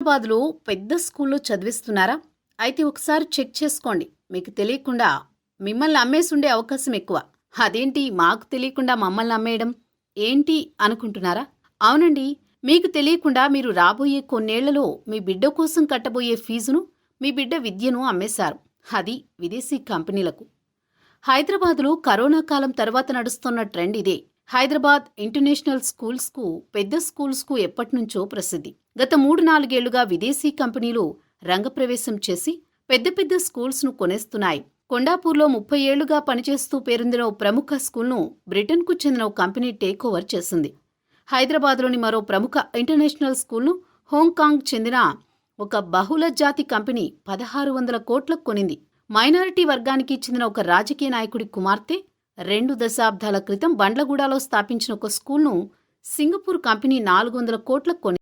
హైదరాబాద్‌లో పెద్ద స్కూల్‌లో చదివిస్తున్నారా? అయితే ఒకసారి చెక్ చేసుకోండి. మీకు తెలియకుండా మిమ్మల్ని అమ్మేసుండే అవకాశం ఎక్కువ. అదేంటి మాకు తెలియకుండా మమ్మల్ని అమ్మేయడం ఏంటి అనుకుంటున్నారా? అవునండి. మీకు తెలియకుండా మీరు రాబోయే కొన్నేళ్లలో మీ బిడ్డ కోసం కట్టబోయే ఫీజును, మీ బిడ్డ విద్యను అమ్మేశారు. అది విదేశీ కంపెనీలకు. హైదరాబాద్‌లో కరోనా కాలం తర్వాత నడుస్తున్న ట్రెండ్ ఇదే. హైదరాబాద్ ఇంటర్నేషనల్ స్కూల్స్‌కు, పెద్ద స్కూల్స్‌కు ఎప్పటినుంచో ప్రసిద్ధి. గత 3-4 ఏళ్లుగా విదేశీ కంపెనీలు రంగప్రవేశం చేసి పెద్ద పెద్ద స్కూల్స్‌ను కొనేస్తున్నాయి. కొండాపూర్‌లో 30 ఏళ్లుగా పనిచేస్తూ పేరొందిన ఓ ప్రముఖ స్కూల్‌ను బ్రిటన్‌కు చెందిన ఓ కంపెనీ టేకోవర్ చేసింది. హైదరాబాద్‌లోని మరో ప్రముఖ ఇంటర్నేషనల్ స్కూల్‌ను హాంకాంగ్ చెందిన ఒక బహుళ జాతి కంపెనీ 1600 కోట్లకు కొనింది. మైనారిటీ వర్గానికి చెందిన ఒక రాజకీయ నాయకుడి కుమార్తె 2 దశాబ్దాల క్రితం బండ్లగూడలో స్థాపించిన ఒక స్కూల్ను సింగపూర్ కంపెనీ 400 కోట్లకు కొనింది.